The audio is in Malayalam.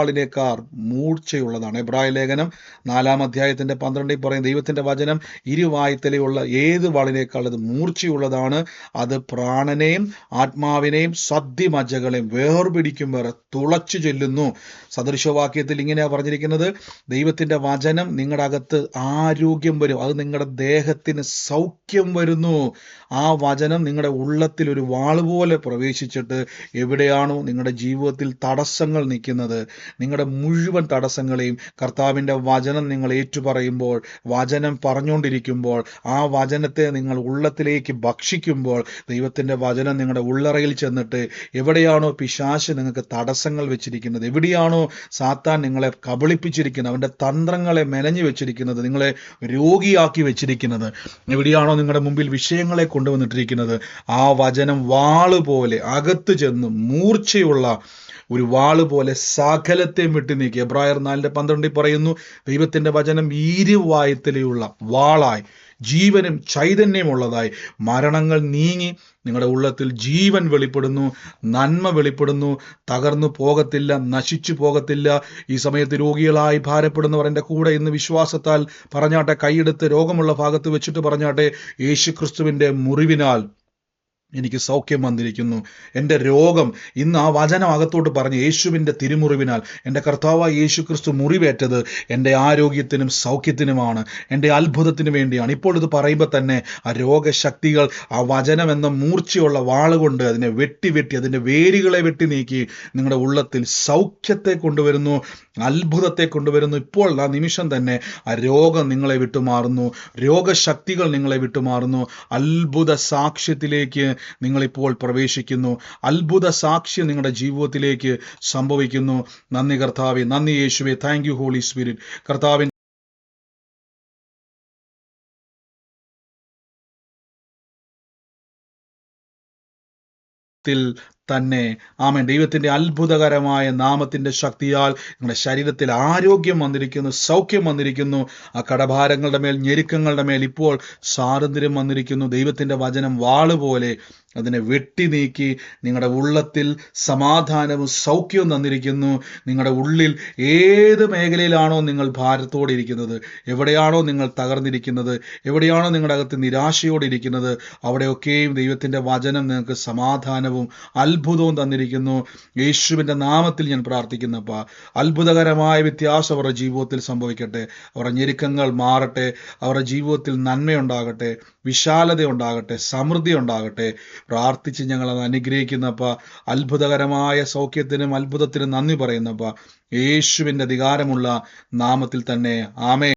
വാളിനേക്കാൾ മൂർച്ചയുള്ളതാണ്. എബ്രായ ലേഖനം 4-ാം അധ്യായത്തിന്റെ 12 പറയും, ദൈവത്തിന്റെ വചനം ഇരുവായ്ത്തലയുള്ള ഏത് വാളിനേക്കാൾ അത് മൂർച്ചയുള്ളതാണ്. അത് പ്രാണനെയും ആത്മാവിനെയും സദ്യമജ്ജകളെയും വേർപിടിക്കും വരെ തുളച്ചു ചെല്ലുന്നു. സദൃശവാക്യത്തിൽ ഇങ്ങനെയാ പറഞ്ഞിരിക്കുന്നത്, ദൈവത്തിന്റെ വചനം നിങ്ങളുടെ അകത്ത് ആരോഗ്യം വരും, അത് നിങ്ങളുടെ ദേഹത്തിന് സൗഖ്യം വരുന്നു. ആ വചനം നിങ്ങളുടെ ഉള്ളത്തിൽ ഒരു വാള് പോലെ പ്രവേശിച്ചിട്ട് എവിടെയാണോ നിങ്ങളുടെ ജീവിതത്തിൽ തടസ്സങ്ങൾ നിൽക്കുന്നത്, നിങ്ങളുടെ മുഴുവൻ തടസ്സങ്ങളെയും കർത്താവിൻ്റെ വചനം നിങ്ങൾ ഏറ്റുപറയുമ്പോൾ, വചനം പറഞ്ഞുകൊണ്ടിരിക്കുമ്പോൾ, ആ വചനത്തെ നിങ്ങൾ ഉള്ളത്തിലേക്ക് ഭക്ഷിക്കുമ്പോൾ, ദൈവത്തിൻ്റെ വചനം നിങ്ങളുടെ ഉള്ളറയിൽ ചെന്നിട്ട് എവിടെയാണോ പിശാച് നിങ്ങൾക്ക് തടസ്സങ്ങൾ വെച്ചിരിക്കുന്നത്, എവിടെയാണോ സാത്താൻ നിങ്ങളെ കബളിപ്പിച്ചിരിക്കുന്നത്, അവൻ്റെ തന്ത്രങ്ങളെ മെനഞ്ഞു വെച്ചിരിക്കുന്നത്, നിങ്ങളെ രോഗിയാക്കി വെച്ചിരിക്കുന്നത്, എവിടെയാണോ നിങ്ങളുടെ മുമ്പിൽ വിഷയങ്ങളെ കൊണ്ടുവന്നിട്ടിരിക്കുന്നത്, ആ വചനം വാള് പോലെ അകത്ത് ചെന്ന് മൂർച്ചയുള്ള ഒരു വാള് പോലെ സകലത്തെയും വിട്ടു നീക്കി. എബ്രായർ 4:12 പറയുന്നു, ദൈവത്തിന്റെ വചനം ഇരുവായ്ത്തലയുള്ള വാളായി ജീവനും ചൈതന്യമുള്ളതായി മരണങ്ങൾ നീങ്ങി നിങ്ങളുടെ ഉള്ളത്തിൽ ജീവൻ വെളിപ്പെടുന്നു, നന്മ വെളിപ്പെടുന്നു, തകർന്നു പോകത്തില്ല, നശിച്ചു പോകത്തില്ല. ഈ സമയത്ത് രോഗികളായി ഭാരപ്പെടുന്നവർ എൻ്റെ കൂടെ ഇന്ന് വിശ്വാസത്താൽ പറഞ്ഞാട്ടെ, കൈയെടുത്ത് രോഗമുള്ള ഭാഗത്ത് വെച്ചിട്ട് പറഞ്ഞാട്ടെ, യേശുക്രിസ്തുവിൻ്റെ മുറിവിനാൽ എനിക്ക് സൗഖ്യം വന്നിരിക്കുന്നു. എൻ്റെ രോഗം ഇന്ന് ആ വചനം അകത്തോട്ട് പറഞ്ഞ്, യേശുവിൻ്റെ തിരുമുറിവിനാൽ എൻ്റെ കർത്താവായ യേശു ക്രിസ്തു മുറിവേറ്റത് എൻ്റെ ആരോഗ്യത്തിനും സൗഖ്യത്തിനുമാണ്, എൻ്റെ അത്ഭുതത്തിന് വേണ്ടിയാണ്. ഇപ്പോൾ ഇത് പറയുമ്പോൾ തന്നെ ആ രോഗശക്തികൾ ആ വചനം എന്ന മൂർച്ചയുള്ള വാളുകൊണ്ട് അതിനെ വെട്ടി അതിൻ്റെ വേരുകളെ വെട്ടി നീക്കി നിങ്ങളുടെ ഉള്ളത്തിൽ സൗഖ്യത്തെ കൊണ്ടുവരുന്നു, അത്ഭുതത്തെ കൊണ്ടുവരുന്നു. ഇപ്പോൾ ആ നിമിഷം തന്നെ ആ രോഗം നിങ്ങളെ വിട്ടുമാറുന്നു, രോഗശക്തികൾ നിങ്ങളെ വിട്ടുമാറുന്നു. അത്ഭുത സാക്ഷ്യത്തിലേക്ക് നിങ്ങളിപ്പോൾ പ്രവേശിക്കുന്നു. അത്ഭുത സാക്ഷ്യം നിങ്ങളുടെ ജീവിതത്തിലേക്ക് സംഭവിക്കുന്നു. നന്ദി കർത്താവേ, നന്ദി യേശുവേ, താങ്ക് യു ഹോളി സ്പിരിറ്റ്. കർത്താവിൻ തന്നെ ആമേൻ. ദൈവത്തിൻ്റെ അത്ഭുതകരമായ നാമത്തിൻ്റെ ശക്തിയാൽ നിങ്ങളുടെ ശരീരത്തിൽ ആരോഗ്യം വന്നിരിക്കുന്നു, സൗഖ്യം വന്നിരിക്കുന്നു. ആ കടഭാരങ്ങളുടെ മേൽ, ഞെരുക്കങ്ങളുടെ മേൽ ഇപ്പോൾ സ്വാതന്ത്ര്യം വന്നിരിക്കുന്നു. ദൈവത്തിൻ്റെ വചനം വാള് പോലെ അതിനെ വെട്ടി നീക്കി നിങ്ങളുടെ ഉള്ളത്തിൽ സമാധാനവും സൗഖ്യവും തന്നിരിക്കുന്നു. നിങ്ങളുടെ ഉള്ളിൽ ഏത് മേഖലയിലാണോ നിങ്ങൾ ഭാരത്തോടെ ഇരിക്കുന്നത്, എവിടെയാണോ നിങ്ങൾ തകർന്നിരിക്കുന്നത്, എവിടെയാണോ നിങ്ങളുടെ അകത്ത് നിരാശയോടെ ഇരിക്കുന്നത്, അവിടെയൊക്കെയും ദൈവത്തിൻ്റെ വചനം നിങ്ങൾക്ക് സമാധാനവും അത്ഭുതവും തന്നിരിക്കുന്നു. യേശുവിൻ്റെ നാമത്തിൽ ഞാൻ പ്രാർത്ഥിക്കുന്നപ്പാ, അത്ഭുതകരമായ വ്യത്യാസം അവരുടെ ജീവിതത്തിൽ സംഭവിക്കട്ടെ. അവരുടെ ഞെരുക്കങ്ങൾ മാറട്ടെ, അവരുടെ ജീവിതത്തിൽ നന്മയുണ്ടാകട്ടെ, വിശാലത ഉണ്ടാകട്ടെ, സമൃദ്ധി ഉണ്ടാകട്ടെ. പ്രാർത്ഥിച്ച് ഞങ്ങളത് അനുഗ്രഹിക്കുന്നപ്പ, അത്ഭുതകരമായ സൗഖ്യത്തിനും അത്ഭുതത്തിനും നന്ദി പറയുന്നപ്പ, യേശുവിൻ്റെ അധികാരമുള്ള നാമത്തിൽ തന്നെ. ആമേൻ.